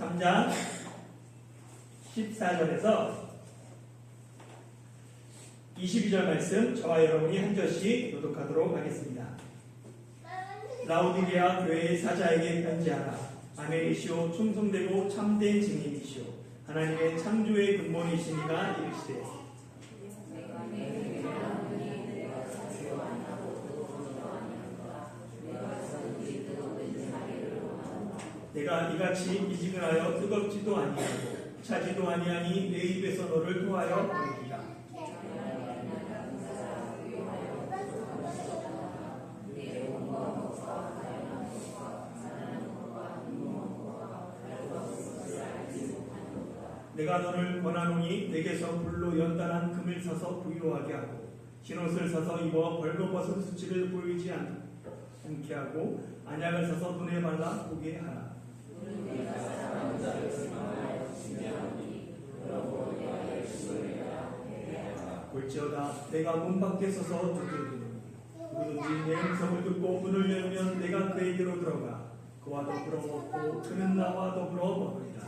3장 14절에서 22절 말씀 저와 여러분이 한 절씩 교독하도록 하겠습니다. 라오디게아 교회의 사자에게 편지하라. 아멘이시오 충성되고 참된 증인이시오 하나님의 창조의 근본이시니가 이르시되 내가 이같이 미지근하여 뜨겁지도 아니하고 차지도 아니하니 내 입에서 너를 토하여 보이리라. 내가 너를 권하노니 내게서 불로 연단한 금을 사서 부유하게 하고 흰옷을 사서 입어 벌거벗은 수치를 보이지 않게 하고 안약을 사서 눈에 발라 보게 하라. 볼지어다 내가 문 밖에 서서 두드리노니 누구든지 내 음성을 듣고 문을 열면 내가 그에게로 들어가 그와 더불어 먹고 그는 나와 더불어 먹으리라.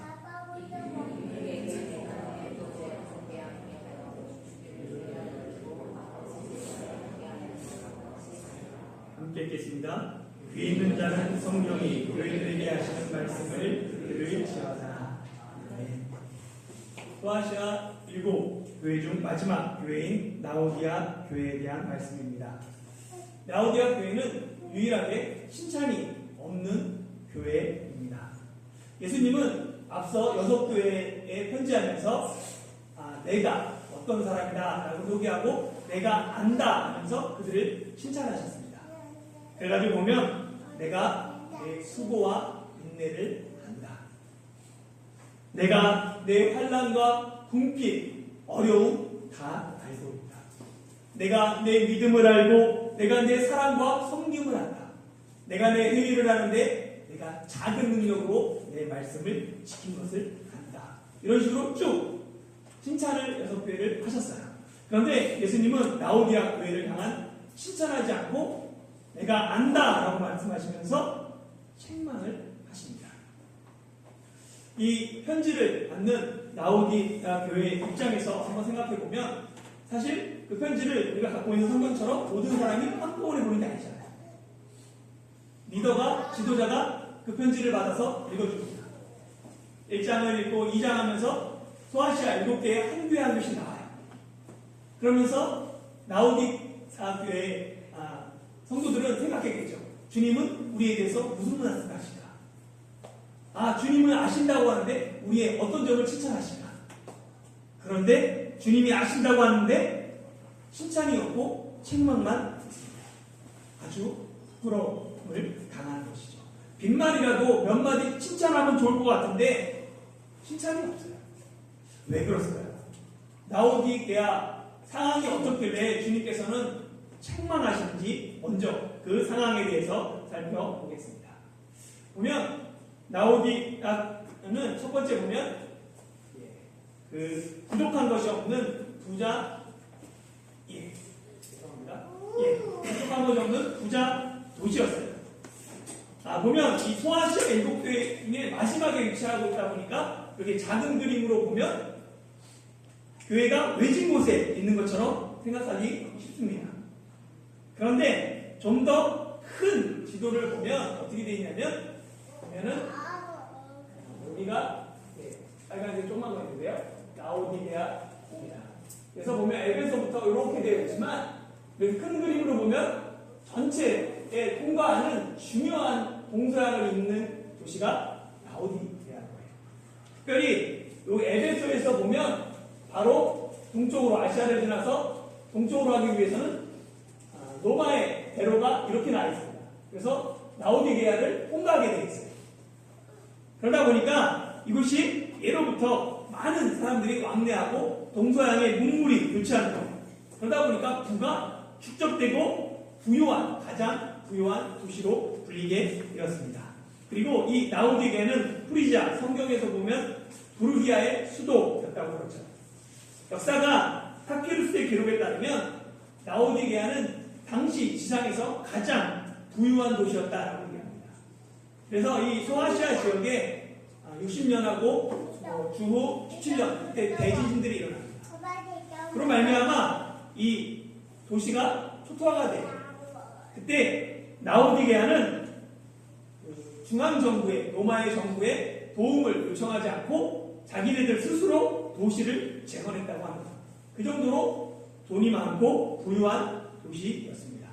함께 읽겠습니다. 귀 있는 자는 성령이 교회들에게 하시는 말씀을 들을지어다. 소아시아 7 교회 중 마지막 교회인 라오디아 교회에 대한 말씀입니다. 라오디아 교회는 유일하게 칭찬이 없는 교회입니다. 예수님은 앞서 6교회에 편지하면서 내가 어떤 사람이다 라고 소개하고 내가 안다 하면서 그들을 칭찬하셨습니다. 그래가지고 보면 내가 내 수고와 인내를 한다. 내가 내 환난과 궁핍, 어려움 다 알고 있다. 내가 내 믿음을 알고 내가 내 사랑과 섬김을 한다. 내가 내 회의를 하는데 내가 작은 능력으로 내 말씀을 지킨 것을 한다. 이런 식으로 쭉 칭찬을 6교회를 하셨어요. 그런데 예수님은 라오디아 교회를 향한 칭찬하지 않고 내가 안다 라고 말씀하시면서 책망을 하십니다. 이 편지를 받는 라오디아 교회의 입장에서 한번 생각해 보면 사실 그 편지를 우리가 갖고 있는 성경처럼 모든 사람이 한꺼번에 보는 게 아니잖아요. 리더가, 지도자가 그 편지를 받아서 읽어줍니다. 1장을 읽고 2장 하면서 소아시아 7개의 한 교회 한 교씩 나와요. 그러면서 라오디아 교회의 성도들은 생각했겠죠. 주님은 우리에 대해서 무슨 말씀을 하실까? 주님은 아신다고 하는데 우리의 어떤 점을 칭찬하실까? 그런데 주님이 아신다고 하는데 칭찬이 없고 책망만 있습니다. 아주 부끄러움을 당하는 것이죠. 빈말이라도 몇 마디 칭찬하면 좋을 것 같은데 칭찬이 없어요. 왜 그렇을까요? 라오디게아 상황이 어떻길래 주님께서는 책망하시는지 먼저 그 상황에 대해서 살펴보겠습니다. 보면 라오디아는 첫 번째 보면 그 부족한 것이 없는 부자 죄송합니다. 부족한 것이 없는 부자 도시였어요. 보면 이 소아시아 7교회의 마지막에 위치하고 있다 보니까 이렇게 작은 그림으로 보면 교회가 외진 곳에 있는 것처럼 생각하기 쉽습니다. 그런데 좀 더 큰 지도를 보면 어떻게 되어 있냐면 보면은 여기가 빨간색 조그만 거 있는데요. 라오디게아입니다. 그래서 보면 에베소부터 이렇게 되어 있지만 큰 그림으로 보면 전체에 통과하는 중요한 동서양을 잇는 도시가 라오디게아예요. 특별히 이 에베소에서 보면 바로 동쪽으로 아시아를 지나서 동쪽으로 하기 위해서는 로마의 대로가 이렇게 나와 있습니다. 그래서 라오디게아를 통과하게 되어 있어요. 그러다 보니까 이곳이 예로부터 많은 사람들이 왕래하고 동서양의 문물이 교체하는 거예요. 그러다 보니까 부가 축적되고 가장 부유한 도시로 불리게 되었습니다. 그리고 이 라오디게아는 프리지아, 성경에서 보면 부르기아의 수도였다고 그러죠. 역사가 파피루스의 기록에 따르면 라오디게아는 당시 지상에서 가장 부유한 도시였다라고 얘기합니다. 그래서 이 소아시아 지역에 60년하고 주후 17년 그때 대지진들이 일어납니다. 그로 말미암아 이 도시가 초토화가 돼요. 그때 라오디게아는 중앙정부에 로마의 정부에 도움을 요청하지 않고 자기네들 스스로 도시를 재건했다고 합니다. 그 정도로 돈이 많고 부유한 도시였습니다.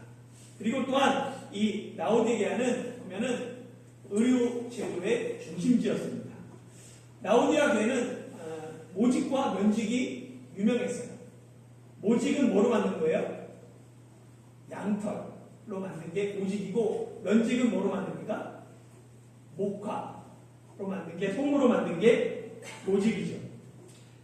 그리고 또한 이 라오디게아는 보면은 의료 제도의 중심지였습니다. 라오디게아 교회는 모직과 면직이 유명했어요. 모직은 뭐로 만든 거예요? 양털로 만든 게 모직이고, 면직은 뭐로 만듭니까? 목화로 만든 게, 송으로 만든 게 모직이죠.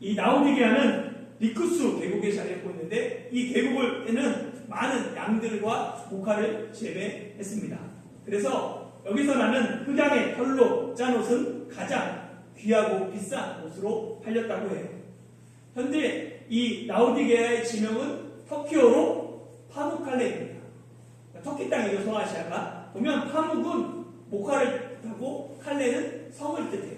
이 라오디게아는 리쿠스 계곡에 자리했고 있는데, 이 계곡에는 많은 양들과 목화를 재배했습니다. 그래서 여기서 나는 흑양의 털로 짠 옷은 가장 귀하고 비싼 옷으로 팔렸다고 해요. 현재 이 라오디게아의 지명은 터키어로 파묵칼레입니다. 터키 땅이죠, 소아시아가. 보면 파묵은 목화를 뜻하고 칼레는 성을 뜻해요.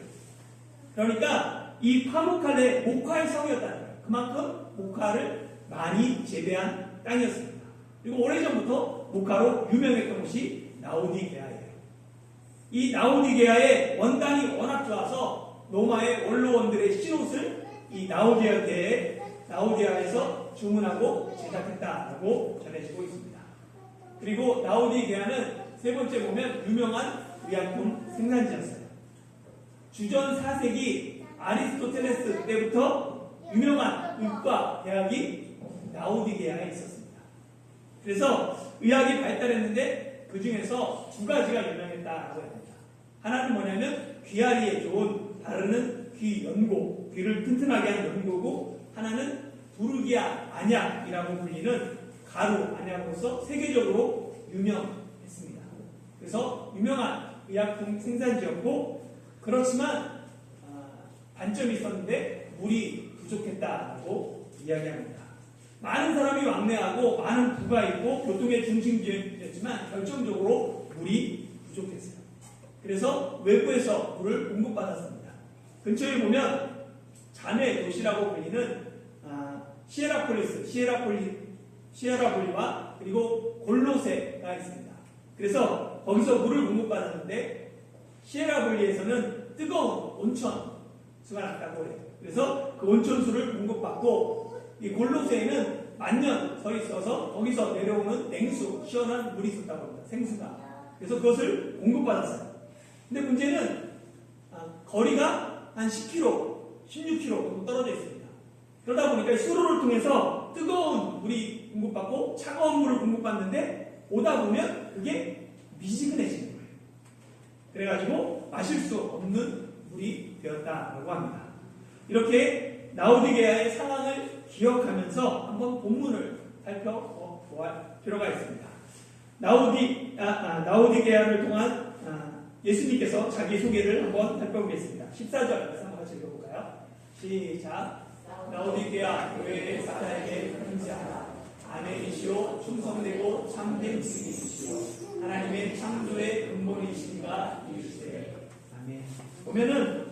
그러니까 이 파묵칼레 목화의 성이었다는 거예요. 그만큼 목화를 많이 재배한 땅이었습니다. 그리고 오래전부터 목화로 유명했던 곳이 라오디게아예요. 이 라오디게아의 원단이 워낙 좋아서 로마의 원로원들의 신옷을 이 라오디게아에서 주문하고 제작했다라고 전해지고 있습니다. 그리고 라오디게아는 세 번째 보면 유명한 의약품 생산지였어요. 주전 4세기 아리스토텔레스 때부터 유명한 의과 대학이 라오디게아에 있었습니다. 그래서 의학이 발달했는데 그 중에서 두 가지가 유명했다라고 합니다. 하나는 뭐냐면 귀앓이에 좋은 바르는 귀 연고, 귀를 튼튼하게 하는 연고고, 하나는 두르기아 안약이라고 불리는 가루 안약으로서 세계적으로 유명했습니다. 그래서 유명한 의약품 생산지였고, 그렇지만 단점이 있었는데 물이 부족했다고 이야기합니다. 많은 사람이 왕래하고 많은 부가 있고 교통의 중심지였지만 결정적으로 물이 부족했어요. 그래서 외부에서 물을 공급받았습니다. 근처에 보면 자매 도시라고 불리는 시에라폴리와 그리고 골로세가 있습니다. 그래서 거기서 물을 공급받았는데 시에라폴리에서는 뜨거운 온천수가 났다고 해요. 그래서 그 온천수를 공급받고 이 골로세에는 만년 서 있어서 거기서 내려오는 냉수, 시원한 물이 있었다고 합니다. 생수가. 그래서 그것을 공급받았어요. 근데 문제는 거리가 한 10km, 16km 정도 떨어져 있습니다. 그러다 보니까 수로를 통해서 뜨거운 물이 공급받고 차가운 물을 공급받는데 오다 보면 그게 미지근해지는 거예요. 그래가지고 마실 수 없는 물이 되었다고 합니다. 이렇게 라오디게아의 상황을 기억하면서 한번 본문을 살펴볼 필요가 있습니다. 라오디게아를 통한 예수님께서 자기 소개를 한번 살펴보겠습니다. 14절 한번 같이 읽어볼까요? 시작. 라오디게아 교회의 사자에게 편지하라. 아멘이시오 충성되고 참된 스님이시오 하나님의 창조의 근본이시니가 이르시되 아멘. 보면은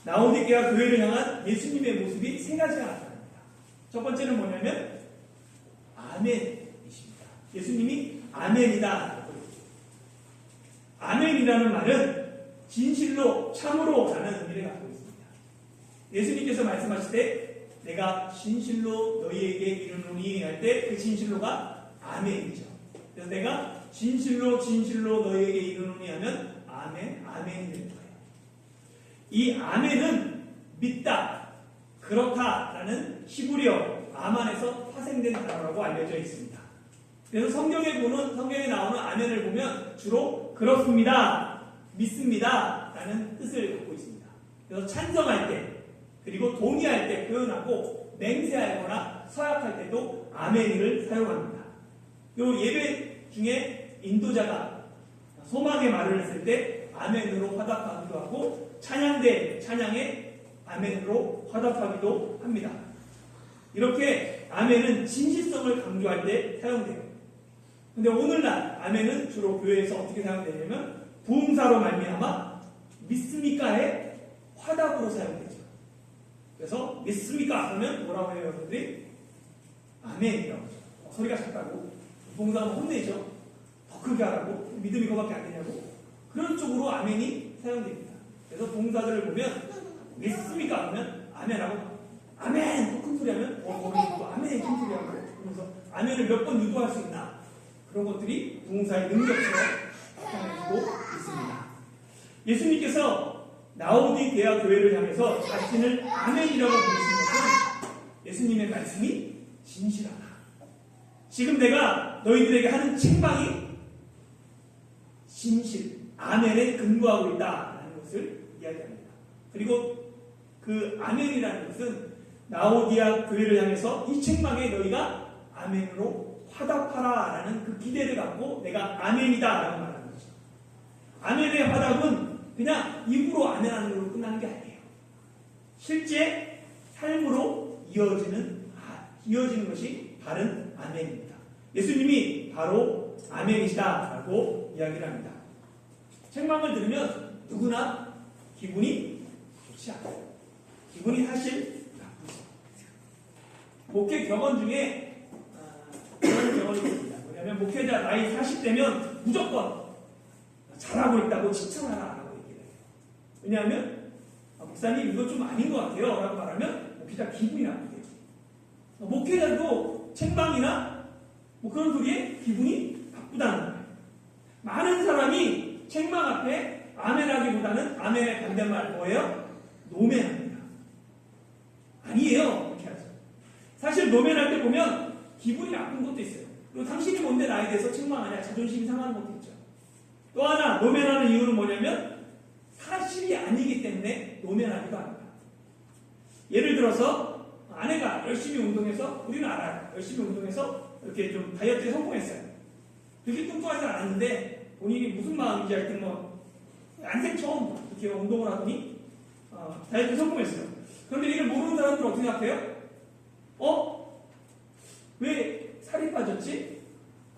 라오디게아 교회를 향한 예수님의 모습이 세 가지가 나타납니다. 첫 번째는 뭐냐면 아멘이십니다. 예수님이 아멘이다. 아멘이라는 말은 진실로 참으로 라는 의미를 갖고 있습니다. 예수님께서 말씀하실 때 내가 진실로 너희에게 이르노니 할 때 그 진실로가 아멘이죠. 그래서 내가 진실로 너희에게 이르노니 하면 아멘이 되는 거예요. 이 아멘은 믿다, 그렇다라는 히브리어 아만에서 파생된 단어라고 알려져 있습니다. 그래서 성경에 나오는 아멘을 보면 주로 그렇습니다, 믿습니다 라는 뜻을 갖고 있습니다. 그래서 찬성할 때, 그리고 동의할 때 표현하고 맹세하거나 서약할 때도 아멘을 사용합니다. 요 예배 중에 인도자가 소망의 말을 했을 때 아멘으로 화답하기도 하고 찬양대 찬양에 아멘으로 화답하기도 합니다. 이렇게 아멘은 진실성을 강조할 때 사용돼요. 근데 오늘날 아멘은 주로 교회에서 어떻게 사용되냐면 부흥사로 말미암아 믿습니까에 화답으로 사용되죠. 그래서 믿습니까? 그러면 뭐라고 해요, 여러분들이? 아멘이라고 하죠. 소리가 작다고 봉사하면 혼내죠. 더 크게 하라고. 믿음이 그거밖에 안 되냐고. 그런 쪽으로 아멘이 사용됩니다. 그래서 봉사들을 보면 믿습니까? 그러면 아멘하고 아멘! 또 큰 소리 하면 거기 또 아멘! 큰 소리 하고 그러면서 아멘을 몇 번 유도할 수 있나? 그런 것들이 봉사의 능력처럼 나타내고 있습니다. 예수님께서 라오디게아 교회를 향해서 자신을 아멘이라고 부르신 것은 예수님의 말씀이 진실하다. 지금 내가 너희들에게 하는 책망이 진실, 아멘에 근거하고 있다라는 것을 이야기합니다. 그리고 그 아멘이라는 것은 라오디게아 교회를 향해서 이 책망에 너희가 아멘으로 화답하라라는 그 기대를 갖고 내가 아멘이다라고 말하는 거죠. 아멘의 화답은 그냥 입으로 아멘하는 걸로 끝나는 게 아니에요. 실제 삶으로 이어지는 것이 바른 아멘입니다. 예수님이 바로 아멘이시다라고 이야기를 합니다. 책망을 들으면 누구나 기분이 좋지 않아요. 기분이 사실 나쁘죠. 목회 격언 중에 그런 격언이 있습니다. 뭐냐면 목회자 나이 40대면 무조건 잘하고 있다고 칭찬하라라고 얘기를 해요. 왜냐하면 목사님 이거 좀 아닌 것 같아요 라고 말하면 목회자 기분이 나쁘게 돼요. 목회자도 책망이나 뭐 그런 소리에 기분이 나쁘다는 거예요. 많은 사람이 책망 앞에 아멘하기보다는 아멘의 반대말 뭐예요? 노멘합니다. 아니에요. 그렇게 하죠. 사실 노멘할 때 보면 기분이 나쁜 것도 있어요. 그리고 당신이 뭔데 나에 대해서 책망하냐 자존심이 상하는 것도 있죠. 또 하나 노멘하는 이유는 뭐냐면 사실이 아니기 때문에 노멘하기도 합니다. 예를 들어서 아내가 열심히 운동해서 우리는 알아요. 열심히 운동해서 이렇게 좀 다이어트에 성공했어요. 그렇게 뚱뚱하지 않았는데 본인이 무슨 마음인지 하여튼 난생 처음 이렇게 운동을 하더니 다이어트에 성공했어요. 그런데 이걸 모르는 사람들은 어떻게 생각해요? 왜 살이 빠졌지?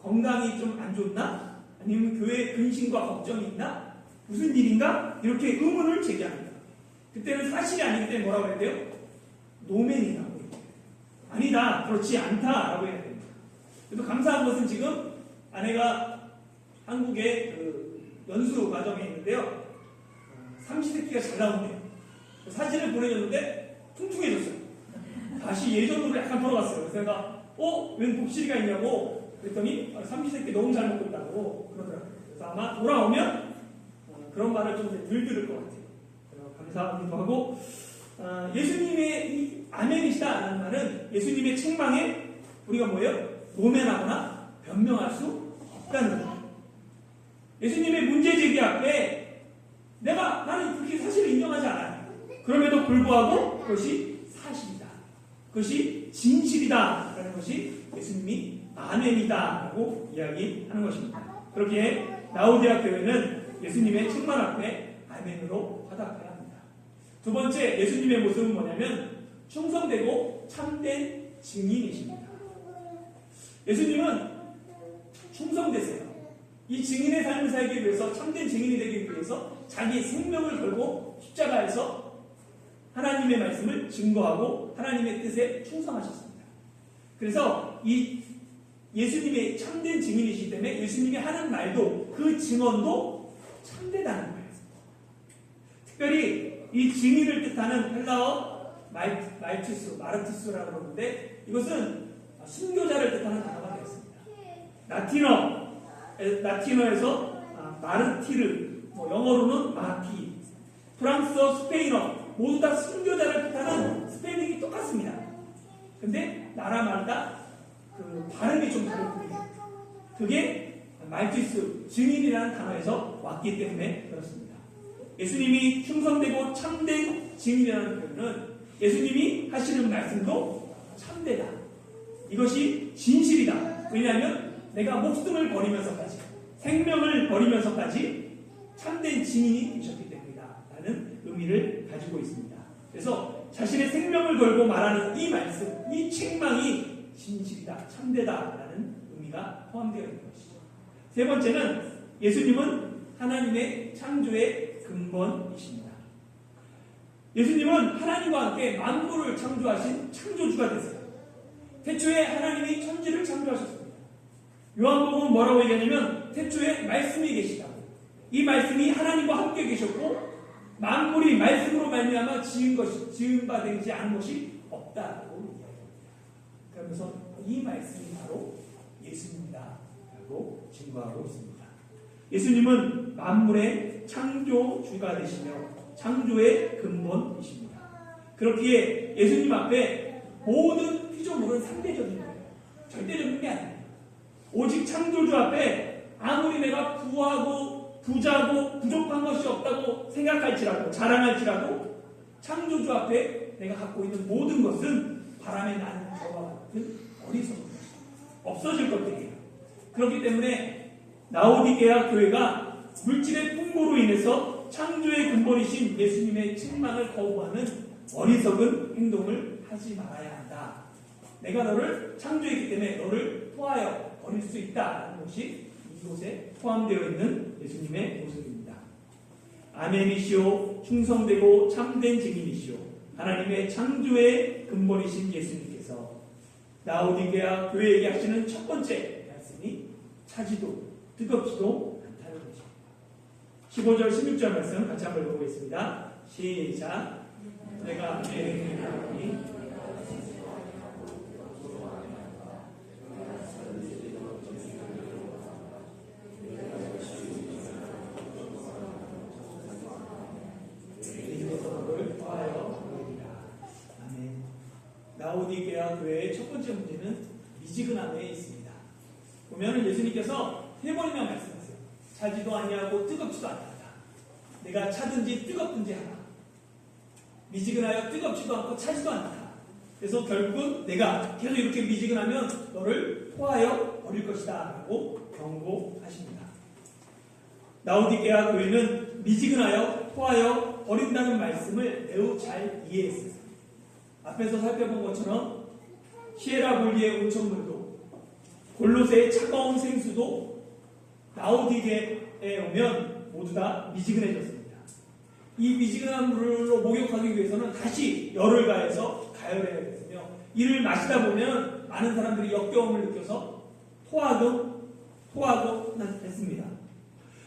건강이 좀 안 좋나? 아니면 교회에 근심과 걱정이 있나? 무슨 일인가? 이렇게 의문을 제기합니다. 그때는 사실이 아니기 때문에 뭐라고 해야 돼요? 노멘이라고 해요. 아니다, 그렇지 않다라고 해야 됩니다. 그래도 감사한 것은 지금 아내가 한국의 그 연수 과정에 있는데요. 삼시세끼가 잘 나온대요. 사진을 보내줬는데 퉁퉁해졌어요. 다시 예전으로 약간 돌아갔어요. 그래서 제가 웬 복실이가 있냐고 그랬더니 삼시세끼 너무 잘 먹고 있다고 그러더라고요. 그래서 아마 돌아오면 그런 말을 좀 덜 들을 것 같아요. 감사하기도 하고 예수님의 이 아멘이시다라는 말은 예수님의 책망에 우리가 뭐예요? 노멘하거나 변명할 수 없다는 거예요. 예수님의 문제제기 앞에 나는 그렇게 사실을 인정하지 않아요. 그럼에도 불구하고 그것이 사실이다. 그것이 진실이다라는 것이 예수님이 아멘이다라고 이야기하는 것입니다. 그렇게 라오디게아 교회는 예수님의 책망 앞에 아멘으로 화답해야 합니다. 두 번째 예수님의 모습은 뭐냐면 충성되고 참된 증인이십니다. 예수님은 충성되세요. 이 증인의 삶을 살기 위해서 참된 증인이 되기 위해서 자기 생명을 걸고 십자가에서 하나님의 말씀을 증거하고 하나님의 뜻에 충성하셨습니다. 그래서 이 예수님의 참된 증인이시기 때문에 예수님이 하는 말도 그 증언도 참되다는 거예요. 특별히 이 증인을 뜻하는 헬라어 마르투스라고 그러는데 이것은 순교자를 뜻하는 단어가 되었습니다. 라틴어에서 마르티르, 영어로는 마티, 프랑스어, 스페인어 모두 다 순교자를 뜻하는 스펠링이 똑같습니다. 근데 나라마다 그 발음이 좀 다를 뿐이에요. 그게 말티스, 증인이라는 단어에서 왔기 때문에 그렇습니다. 예수님이 충성되고 참된 증인이라는 표현은 예수님이 하시는 말씀도 참되다. 이것이 진실이다. 왜냐하면 내가 목숨을 버리면서까지 생명을 버리면서까지 참된 증인이 되셨기 때문이다 라는 의미를 가지고 있습니다. 그래서 자신의 생명을 걸고 말하는 이 말씀, 이 책망이 진실이다, 참되다 라는 의미가 포함되어 있는 것이죠. 세 번째는 예수님은 하나님의 창조의 근본이십니다. 예수님은 하나님과 함께 만물을 창조하신 창조주가 되세요. 태초에 하나님이 천지를 창조하셨습니다. 요한복음은 뭐라고 얘기하냐면 태초에 말씀이 계시다고. 이 말씀이 하나님과 함께 계셨고 만물이 말씀으로 말미암아 지은 바 되지 않은 것이 없다고 이야기합니다. 그러면서 이 말씀이 바로 예수님이다 라고 증거하고 있습니다. 예수님은 만물의 창조주가 되시며 창조의 근본이십니다. 그렇기에 예수님 앞에 모든 피조물은 상대적인 거예요. 절대적인 게 아니에요. 오직 창조주 앞에 아무리 내가 부하고 부자고 부족한 것이 없다고 생각할지라도 자랑할지라도 창조주 앞에 내가 갖고 있는 모든 것은 바람에 나는 저와 같은 어리석은 것입니다. 없어질 것들이에요. 그렇기 때문에 라오디게아 교회가 물질의 풍부로 인해서 창조의 근본이신 예수님의 책망을 거부하는 어리석은 행동을 하지 말아야 한다. 내가 너를 창조했기 때문에 너를 토하여 버릴 수 있다는 것이 이곳에 포함되어 있는 예수님의 모습입니다. 아멘이시오, 충성되고 참된 증인이시오, 하나님의 창조의 근본이신 예수님께서 라오디게아 교회에게 하시는 첫 번째 말씀이 차지도 뜨겁지도 않다는 것입니다. 15절 16절 말씀 같이 한번 읽어보겠습니다. 시작. 내가 내 하나님 라오디게아 교회의 첫 번째 문제는 미지근함에 있습니다. 보면은 예수님께서 세 번이나 말씀하세요. 차지도 아니하고 뜨겁지도 않다. 내가 차든지 뜨겁든지 하라. 미지근하여 뜨겁지도 않고 차지도 않다. 그래서 결국은 내가 계속 이렇게 미지근하면 너를 토하여 버릴 것이다 라고 경고하십니다. 라오디게아 교회는 미지근하여 토하여 버린다는 말씀을 매우 잘 이해했습니다. 앞에서 살펴본 것처럼 히에라볼리의 온천물도 골로새의 차가운 생수도 라오디게에 오면 모두 다 미지근해졌습니다. 이 미지근한 물로 목욕하기 위해서는 다시 열을 가해서 가열해야 되거든요. 이를 마시다 보면 많은 사람들이 역겨움을 느껴서 토하고 했습니다.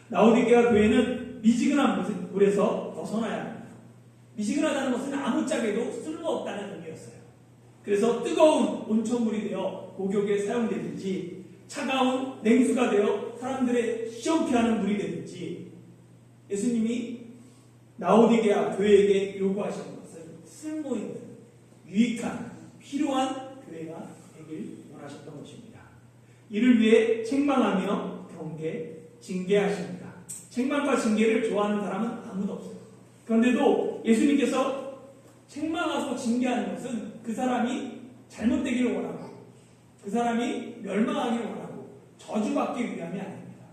라오디게아 교회는 미지근한 물에서 벗어나야 합니다. 미지근하다는 것은 아무짝에도 쓸모없다는 의미였어요. 그래서 뜨거운 온천물이 되어 목욕에 사용되든지 차가운 냉수가 되어 사람들의 시원케 하는 물이 되든지 예수님이 라오디게아 교회에게 요구하시는 것은 쓸모있는 유익한 필요한 교회가 되길 원하셨던 것입니다. 이를 위해 책망하며 경계, 징계하십니다. 책망과 징계를 좋아하는 사람은 아무도 없어요. 그런데도 예수님께서 책망하고 징계하는 것은 그 사람이 잘못되기를 원하고 그 사람이 멸망하기를 원하고 저주받기 위함이 아닙니다.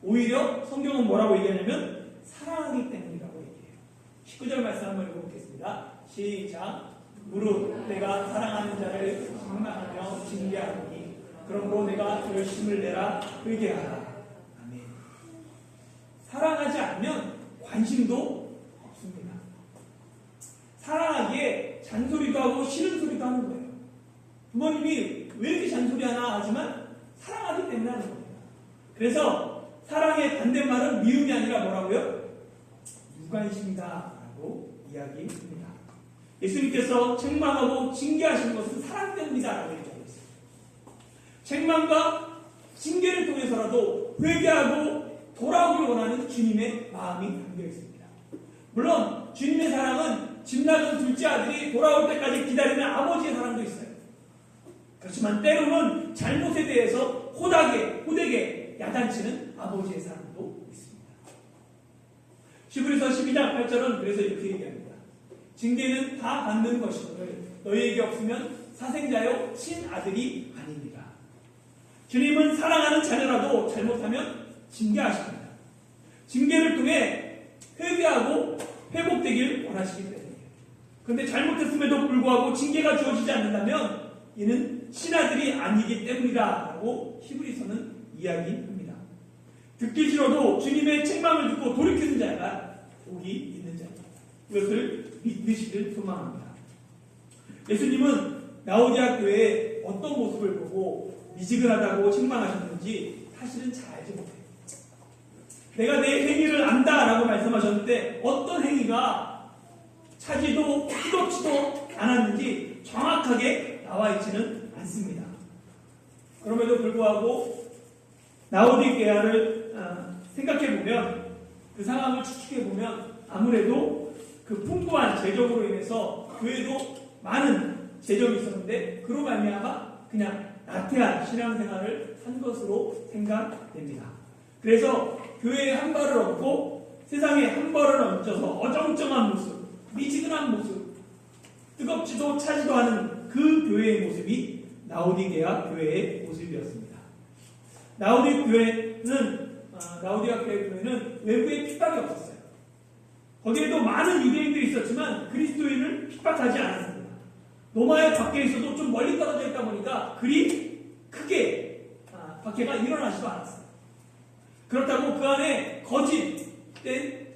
오히려 성경은 뭐라고 얘기하냐면 사랑하기 때문이라고 얘기해요. 19절 말씀 한번 읽어보겠습니다. 시작. 무릇 내가 사랑하는 자를 책망하며 징계하노니 그러므로 내가 열심을 내라 회개하라. 아멘. 사랑하지 않으면 관심도 없습니다. 사랑하기에 잔소리도 하고 싫은 소리도 하는 거예요. 부모님이 왜 이렇게 잔소리하나 하지만 사랑하기 때문에 하는 겁니다. 그래서 사랑의 반대말은 미움이 아니라 뭐라고요? 무관심이다 라고 이야기합니다. 예수님께서 책망하고 징계하시는 것은 사랑 때문이다 라고 얘기하고 있어요. 책망과 징계를 통해서라도 회개하고 돌아오길 원하는 주님의 마음이 담겨 있습니다. 물론 주님의 사랑은 집 나간 둘째 아들이 돌아올 때까지 기다리는 아버지의 사랑도 있어요. 그렇지만 때로는 잘못에 대해서 호되게 야단치는 아버지의 사랑도 있습니다. 히브리서 12장 8절은 그래서 이렇게 얘기합니다. 징계는 다 받는 것이거늘 너희에게 없으면 사생자요 친아들이 아닙니다. 주님은 사랑하는 자녀라도 잘못하면 징계하십니다. 징계를 통해 회개하고 회복되길 원하시기 때문이에요. 그런데 잘못했음에도 불구하고 징계가 주어지지 않는다면 이는 친아들이 아니기 때문이다 라고 히브리서는 이야기합니다. 듣기 싫어도 주님의 책망을 듣고 돌이키는 자가 복이 있는 자입니다. 이것을 믿으시길 소망합니다. 예수님은 라오디아 교회의 어떤 모습을 보고 미지근하다고 책망하셨는지 사실은 잘 알지 못해요. 내가 내 행위를 안다라고 말씀하셨는데 어떤 행위가 차지도 뜨겁지도 않았는지 정확하게 나와 있지는 않습니다. 그럼에도 불구하고 라오디게아를 생각해보면 그 상황을 추측해보면 아무래도 그 풍부한 재정으로 인해서 교회도 많은 재정이 있었는데 그로 말미암아 그냥 나태한 신앙생활을 한 것으로 생각됩니다. 그래서 교회에 한 발을 얹고 세상에 한 발을 얹어서 어정쩡한 모습, 미지근한 모습, 뜨겁지도 차지도 않은 그 교회의 모습이 라오디게아 교회의 모습이었습니다. 라오디아 교회는 외부에 핍박이 없었어요. 거기에도 많은 유대인들이 있었지만 그리스도인을 핍박하지 않았습니다. 로마의 박해에서도 좀 멀리 떨어져 있다 보니까 그리 크게 박해가 일어나지도 않았어요. 그렇다고 그 안에 거짓된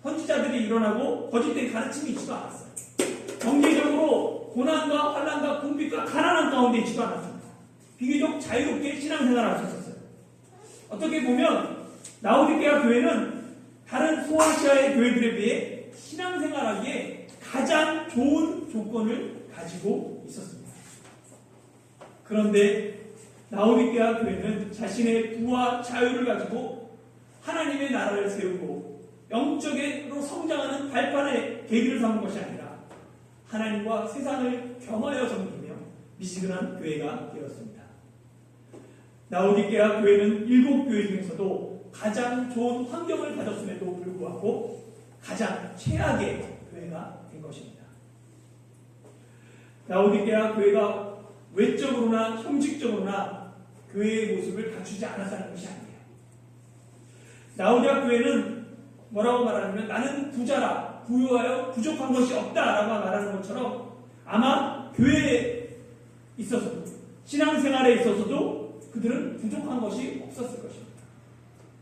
선지자들이 일어나고 거짓된 가르침이 있지도 않았어요. 경제적으로 고난과 환난과 궁핍과 가난한 가운데 있지도 않았습니다. 비교적 자유롭게 신앙생활을 할 수 있었어요. 어떻게 보면 라오디게아 교회는 다른 소아시아의 교회들에 비해 신앙생활하기에 가장 좋은 조건을 가지고 있었습니다. 그런데 라오디게아 교회는 자신의 부와 자유를 가지고 하나님의 나라를 세우고 영적으로 성장하는 발판의 계기를 삼은 것이 아니라 하나님과 세상을 겸하여 섬기며 미지근한 교회가 되었습니다. 라오디게아 교회는 7교회 중에서도 가장 좋은 환경을 가졌음에도 불구하고 가장 최악의 교회가 된 것입니다. 라오디게아 교회가 외적으로나 형식적으로나 교회의 모습을 갖추지 않았다는 것이 아니에요. 라오디게아 교회는 뭐라고 말하냐면 나는 부자라 부유하여 부족한 것이 없다라고 말하는 것처럼 아마 교회에 있어서도 신앙생활에 있어서도 그들은 부족한 것이 없었을 것입니다.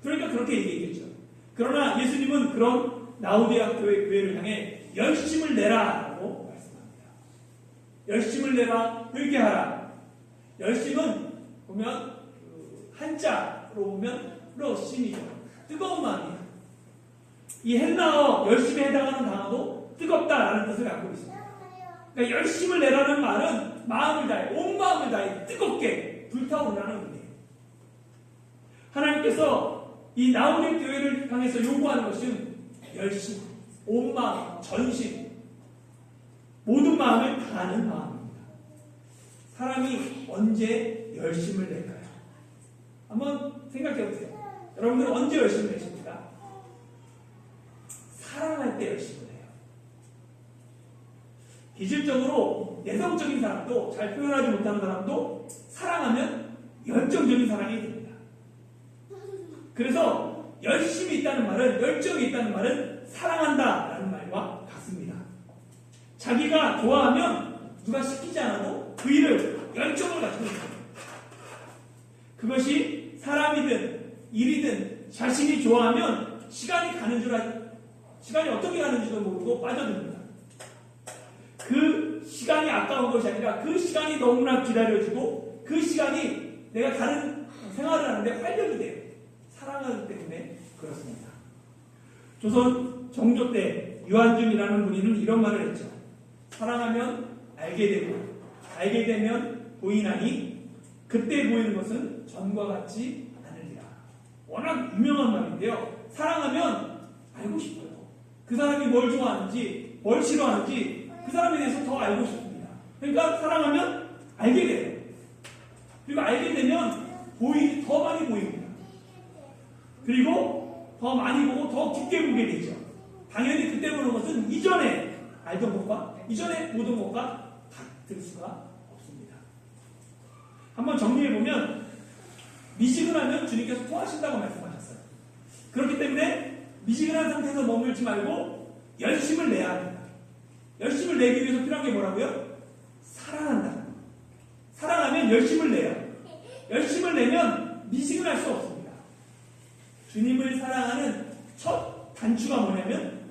그러니까 그렇게 얘기했죠. 그러나 예수님은 그런 라오디게아 교회를 향해 열심을 내라라고 말씀합니다. 열심을 내라, 회개하라. 열심은 보면 한자로 보면 러심이죠. 뜨거운 마음이에요. 이 헬라어 열심에 해당하는 단어도 뜨겁다라는 뜻을 갖고 있습니다. 그러니까 열심을 내라는 말은 마음을 다해, 온 마음을 다해 뜨겁게 불타오르라는 의미예요. 하나님께서 이 라오디게아 교회를 향해서 요구하는 것은 열심, 온 마음, 전심, 모든 마음을 다하는 마음입니다. 사람이 언제 열심을 낼까요? 한번 생각해 보세요. 여러분들은 언제 열심을 내십니까? 사랑할 때 열심을 해요. 기질적으로 내성적인 사람도, 잘 표현하지 못하는 사람도 사랑하면 열정적인 사랑이 됩니다. 그래서 열심이 있다는 말은, 열정이 있다는 말은 사랑한다라는 말과 같습니다. 자기가 좋아하면 누가 시키지 않아도 그 일을 열정을 가지고 있습니다. 그것이 사람이든 일이든 자신이 좋아하면 시간이 어떻게 가는지도 모르고 빠져듭니다. 그 시간이 아까운 것이 아니라 그 시간이 너무나 기다려지고 그 시간이 내가 다른 생활을 하는데 활력이 돼요. 사랑하기 때문에 그렇습니다. 조선 정조 때 유한준이라는 분이는 이런 말을 했죠. 사랑하면 알게 되고 알게 되면 보이나니 그때 보이는 것은 전과 같지 않으리라. 워낙 유명한 말인데요. 사랑하면 알고 싶어요. 그 사람이 뭘 좋아하는지 뭘 싫어하는지 그 사람에 대해서 더 알고 싶습니다. 그러니까 사랑하면 알게 돼요. 그리고 알게 되면 더 많이 보입니다. 그리고 더 많이 보고 더 깊게 보게 되죠. 당연히 그때 보는 것은 이전에 알던 것과 이전에 보던 것과 같을 수가 없습니다. 한번 정리해보면 미지근하면 주님께서 토하신다고 말씀하셨어요. 그렇기 때문에 미지근한 상태에서 머물지 말고 열심을 내야 합니다. 열심을 내기 위해서 필요한 게 뭐라고요? 사랑한다. 사랑하면 열심을 내요. 열심을 내면 미지근할 수 없습니다. 주님을 사랑하는 첫 단추가 뭐냐면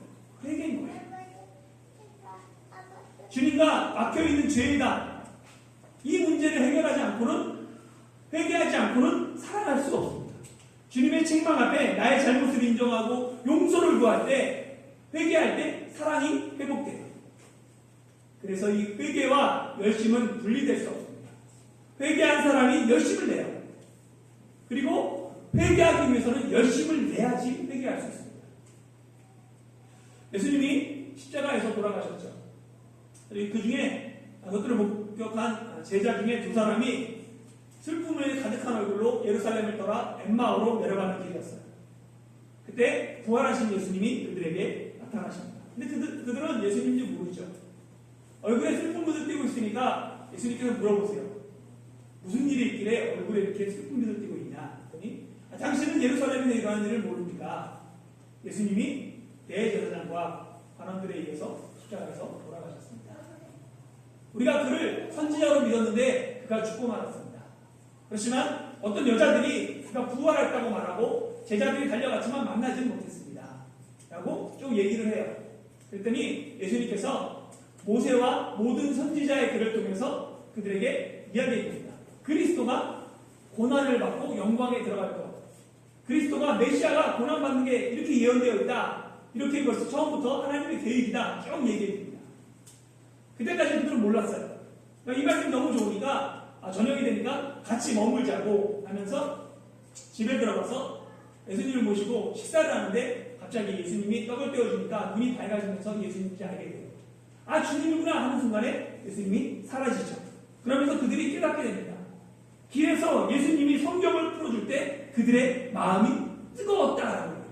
회개인 거예요. 주님과 막혀있는 죄이다. 이 문제를 회개하지 않고는 살아갈 수가 없습니다. 주님의 책망 앞에 나의 잘못을 인정하고 용서를 구할 때, 회개할 때 사랑이 회복돼요. 그래서 이 회개와 열심은 분리될 수 없습니다. 회개한 사람이 열심을 내요. 그리고 회개하기 위해서는 열심을 내야지 회개할 수 있습니다. 예수님이 십자가에서 돌아가셨죠. 그 중에 그것들을 목격한 제자 중에 두 사람이 슬픔을 가득한 얼굴로 예루살렘을 떠나 엠마오로 내려가는 길이었어요. 그때 부활하신 예수님이 그들에게 나타나십니다. 근데 그들은 예수님인지 모르죠. 얼굴에 슬픔을 띠고 있으니까 예수님께서 물어보세요. 무슨 일이 있길래 얼굴에 이렇게 슬픔을 띠고 있냐? 그랬더니 당신은 예루살렘에 일어나는 일을 모릅니까? 예수님이 대제사장과 관원들에 의해서 십자가에서 돌아가셨습니다. 우리가 그를 선지자로 믿었는데 그가 죽고 말았습니다. 그렇지만 어떤 여자들이 그가 부활했다고 말하고 제자들이 달려갔지만 만나지는 못했습니다. 라고 좀 얘기를 해요. 그랬더니 예수님께서 모세와 모든 선지자의 글을 통해서 그들에게 이야기해줍니다. 그리스도가 고난을 받고 영광에 들어갈 것. 그리스도가 메시아가 고난받는 게 이렇게 예언되어 있다. 이렇게 벌써 처음부터 하나님의 계획이다. 쭉 얘기해줍니다. 그때까지 그들은 몰랐어요. 이 말씀이 너무 좋으니까 저녁이 되니까 같이 머물자고 하면서 집에 들어가서 예수님을 모시고 식사를 하는데 갑자기 예수님이 떡을 떼어주니까 눈이 밝아지면서 예수님인지 알게 돼요. 아, 주님이구나 하는 순간에 예수님이 사라지죠. 그러면서 그들이 깨닫게 됩니다. 길에서 예수님이 성경을 풀어줄 때 그들의 마음이 뜨거웠다라고 해요.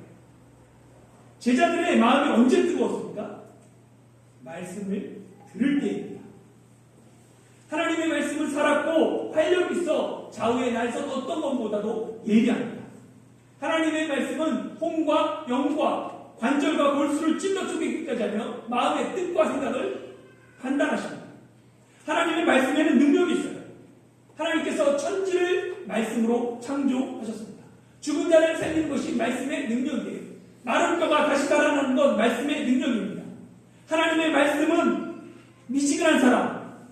제자들의 마음이 언제 뜨거웠습니까? 말씀을 들을 때입니다. 하나님의 말씀을 살았고 활력 있어 좌우에 날선 어떤 것보다도 예리합니다. 하나님의 말씀은 혼과 영과 관절과 골수를 찔러 쪼개기까지 하며 마음의 뜻과 생각을 판단하십니다. 하나님의 말씀에는 능력이 있어요. 하나님께서 천지를 말씀으로 창조하셨습니다. 죽은 자를 살리는 것이 말씀의 능력이에요. 마른 뼈가 다시 달아나는 건 말씀의 능력입니다. 하나님의 말씀은 미지근한 사람,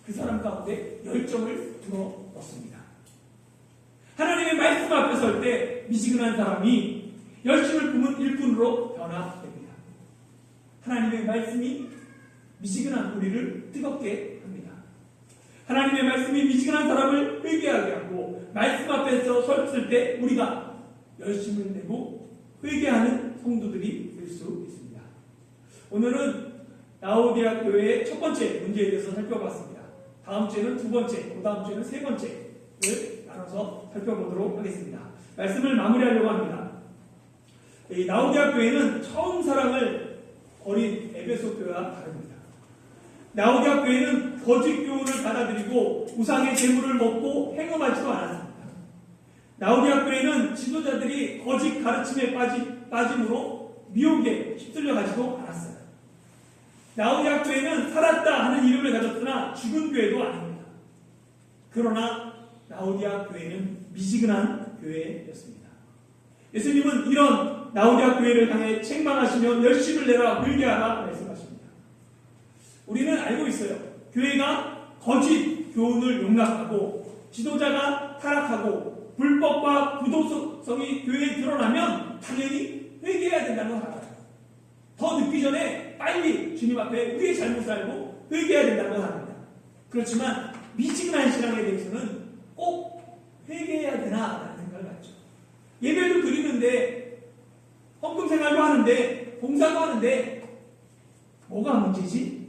그 사람 가운데 열정을 불어넣습니다. 하나님의 말씀 앞에 설 때 미지근한 사람이 열심을 품은 일꾼으로 변화됩니다. 하나님의 말씀이 미지근한 우리를 뜨겁게 합니다. 하나님의 말씀이 미지근한 사람을 회개하게 하고 말씀 앞에서 섰을 때 우리가 열심을 내고 회개하는 성도들이 될 수 있습니다. 오늘은 라오디아 교회의 첫 번째 문제에 대해서 살펴봤습니다. 다음 주에는 두 번째, 다음 주에는 세 번째를 나눠서 살펴보도록 하겠습니다. 말씀을 마무리하려고 합니다. 이 라오디아 교회는 처음 사랑을 버린 에베소 교회와 다릅니다. 라오디아 교회는 거짓 교훈을 받아들이고 우상의 재물을 먹고 행음하지도 않았습니다. 라오디아 교회는 지도자들이 거짓 가르침에 빠짐으로 미혹에 휩쓸려 가지도 않았어요. 라오디아 교회는 살았다 하는 이름을 가졌으나 죽은 교회도 아닙니다. 그러나 라오디아 교회는 미지근한 교회였습니다. 예수님은 이런 라오디아 교회를 향해 책망하시며 열심을 내라 회개하라 말씀하십니다. 우리는 알고 있어요. 교회가 거짓 교훈을 용납하고 지도자가 타락하고 불법과 부도성이 교회에 드러나면 당연히 회개해야 된다는 걸 알아요. 더 늦기 전에 빨리 주님 앞에 우리의 잘못을 알고 회개해야 된다는 걸 압니다. 그렇지만 미지근한 신앙에 대해서는 꼭 회개해야 되나라는 생각을 갖죠. 예배도 드리는데 헌금 생활도 하는데 봉사도 하는데 뭐가 문제지?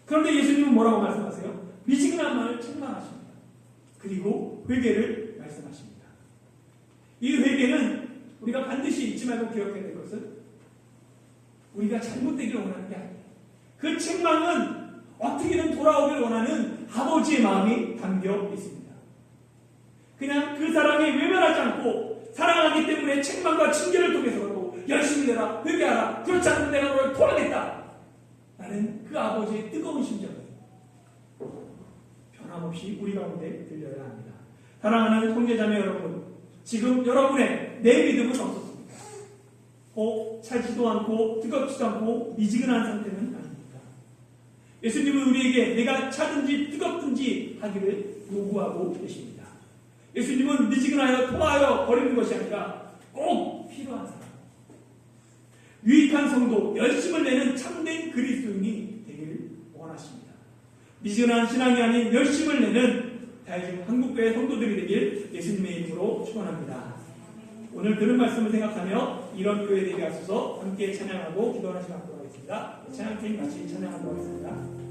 그런데 예수님은 뭐라고 말씀하세요? 미지근한 마음을 책망하십니다. 그리고 회개를 말씀하십니다. 이 회개는 우리가 반드시 잊지 말고 기억해야 될 것은 우리가 잘못되기를 원하는 게 아니에요. 그 책망은 어떻게든 돌아오길 원하는 아버지의 마음이 담겨 있습니다. 그냥 그 사랑에 외면하지 않고 사랑하기 때문에 책망과 징계를 통해서라도 열심히 내라, 회개하라, 그렇지 않으면 내가 너를 토하겠다 라는 그 아버지의 뜨거운 심정이 변함없이 우리 가운데 들려야 합니다. 사랑하는 형제자매 여러분, 지금 여러분의 내 믿음은 어떻습니까? 꼭 차지도 않고 뜨겁지도 않고 미지근한 상태는 아닙니까? 예수님은 우리에게 내가 차든지 뜨겁든지 하기를 요구하고 계십니다. 예수님은 미지근하여 토하여 버리는 것이 아니라 꼭 필요한 사람, 유익한 성도, 열심을 내는 참된 그리스도인이 되기를 원하십니다. 미지근한 신앙이 아닌 열심을 내는 대한민국 한국교회 성도들이 되길 예수님의 이름으로 축원합니다. 오늘 들은 말씀을 생각하며 이런 교회 되게 하소서. 함께 찬양하고 기도하는 시간 갖도록 하겠습니다. 찬양팀 같이 찬양하도록 하겠습니다.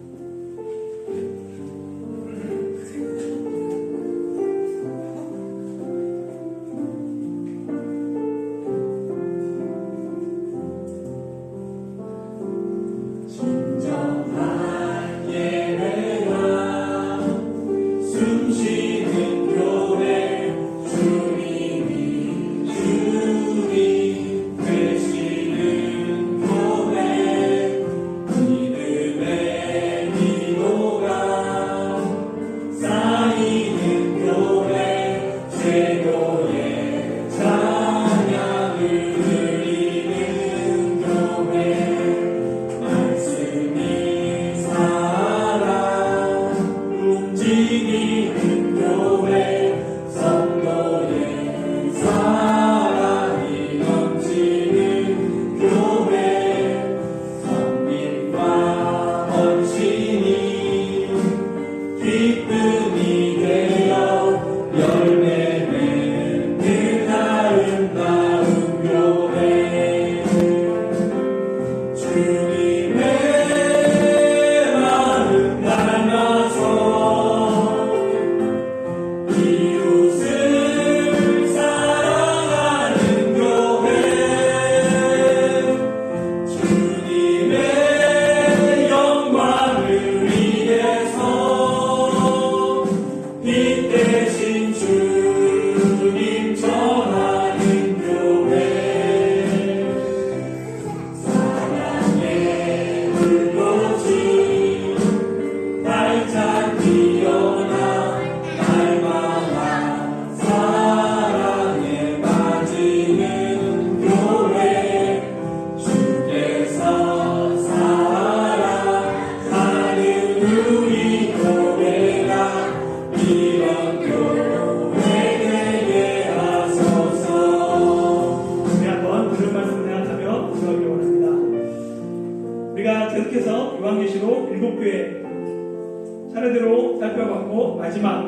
차례대로 살펴봤고 마지막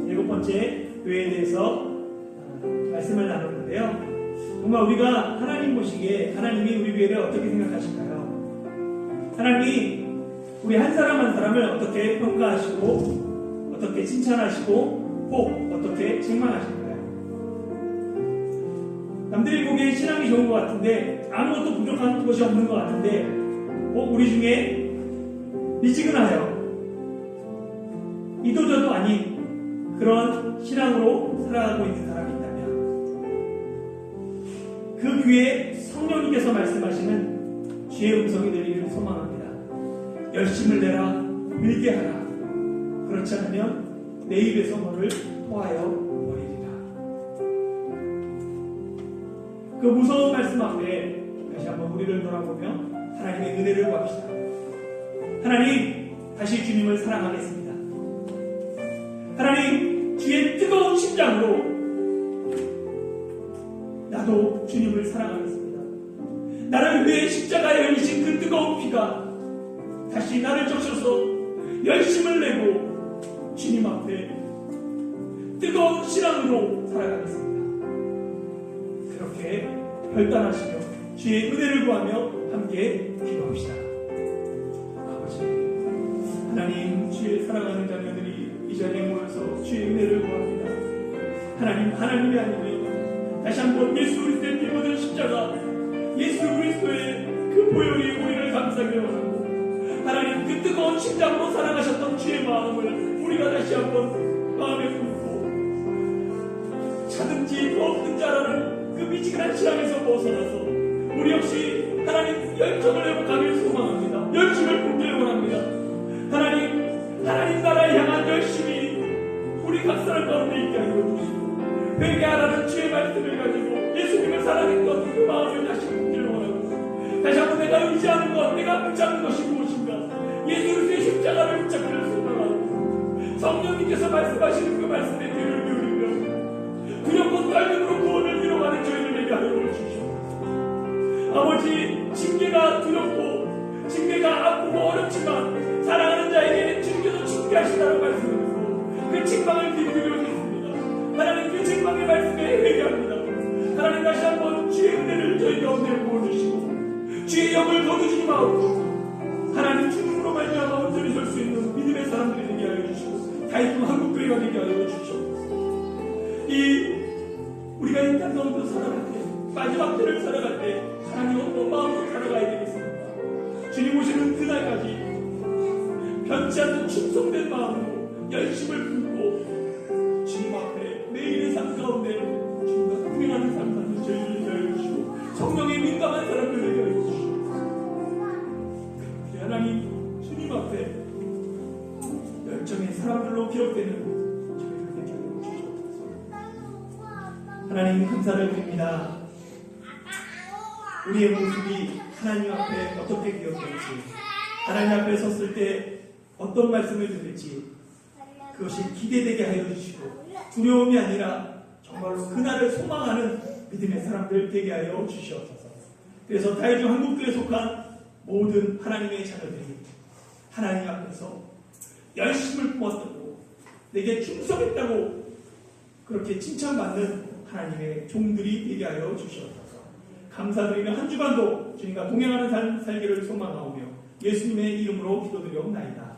7번째 교회에 대해서 말씀을 나눴는데요. 정말 우리가 하나님 보시기에 하나님이 우리 교회를 어떻게 생각하실까요? 하나님이 우리 한 사람 한 사람을 어떻게 평가하시고 어떻게 칭찬하시고 꼭 어떻게 책망하실까요? 남들이 보기엔 신앙이 좋은 것 같은데 아무것도 부족한 것이 없는 것 같은데 우리 중에 미지근하여 이도저도 아닌 그런 신앙으로 살아가고 있는 사람이 있다면 그 귀에 성령님께서 말씀하시는 주의 음성이 들리기를 소망합니다. 열심을 내라, 밀게 하라. 그렇지 않으면 내 입에서 너를 토하여 버리리라. 그 무서운 말씀 앞에 다시 한번 우리를 돌아보며 하나님의 은혜를 구합시다. 하나님, 다시 주님을 사랑하겠습니다. 하나님, 주의 뜨거운 심장으로 나도 주님을 사랑하겠습니다. 나를 위해 십자가에 흘리신 그 뜨거운 피가 다시 나를 적셔서 열심을 내고 주님 앞에 뜨거운 신앙으로 살아가겠습니다. 그렇게 결단하시며 주의 은혜를 구하며 함께 기도합시다. 아버지 하나님, 주의 사랑하는 자녀들이 이 자리에 모여서 주의 은혜를 구합니다. 하나님, 하나님이 아니면 다시 한번 예수 그리스도의 피 묻은 십자가, 예수 그리스도의 그 보혈이 우리를 감싸게 원하고 하나님, 그 뜨거운 심장으로 사랑하셨던 주의 마음을 우리가 다시 한번 마음에 품고 차든지 더없는 자라는 그 미지근한 신앙에서 벗어나서 우리 역시 하나님 열정을 회복하길 소망합니다. 열심을 품길 원합니다. 하나님 나라에 향한 열심이 우리 각 사람 가운데 있게 하여 주시고 회개하라는 주의 말씀을 가지고 예수님을 사랑했던 그 마음을 다시 품길 원하고 다시 한번 내가 의지하는 것, 내가 붙잡는 것이 무엇인가, 예수를 성령님께서 말씀하시는 그 말씀에 귀를 기울이며 두렵고 떨림으로 구원을 이뤄가는 저희를 되게 하여 주시옵소서. 아버지, 징계가 두렵고 징계가 아프고 어렵지만 사랑하는 자에게 주님께서 징계하신다는 말씀에서 그 책망을 기쁘게 여겼습니다. 하나님, 그 책망의 말씀에 회개합니다. 하나님, 다시 한번 주의 은혜를 저희 가운데 부어주시고 주의 영을 거두시기 마옵소서. 하나님, 주님으로 말미암아 온전히 설 수 있는 믿음의 사람들이 되게 하여 주시고 다이금 한국교회가 되게 하여 주시옵소서. 우리가 이 땅 가운데 살아갈 때, 마지막 때를 살아갈 때 하나님 어떤 마음으로 살아가야 되겠습니까? 주님 오시는 그날까지 변치 않는 충성된 마음으로 열심을 품고 주님 앞에 매일의 삶 가운데 주님과 동행하는 삶 사는 저희를 되게 하여 주시고 성령에 민감한 사람들 되게 하여 주시고 하나님, 주님 앞에 열정의 사람들로 기억되는 저희를 되게 하여 주시옵소서. 하나님, 감사를 드립니다. 우리의 모습이 하나님 앞에 어떻게 기억될지, 하나님 앞에 섰을 때 어떤 말씀을 들을지 그것이 기대되게 하여 주시고 두려움이 아니라 정말로 그날을 소망하는 믿음의 사람들 되게 하여 주시옵소서. 그래서 다이중 한국교회에 속한 모든 하나님의 자녀들이 하나님 앞에서 열심을 부었다고 내게 충성했다고 그렇게 칭찬받는 하나님의 종들이 되게 하여 주시옵소서. 감사드리며 한 주간도 주님과 동행하는 삶 살기를 소망하오며 예수님의 이름으로 기도드려옵나이다.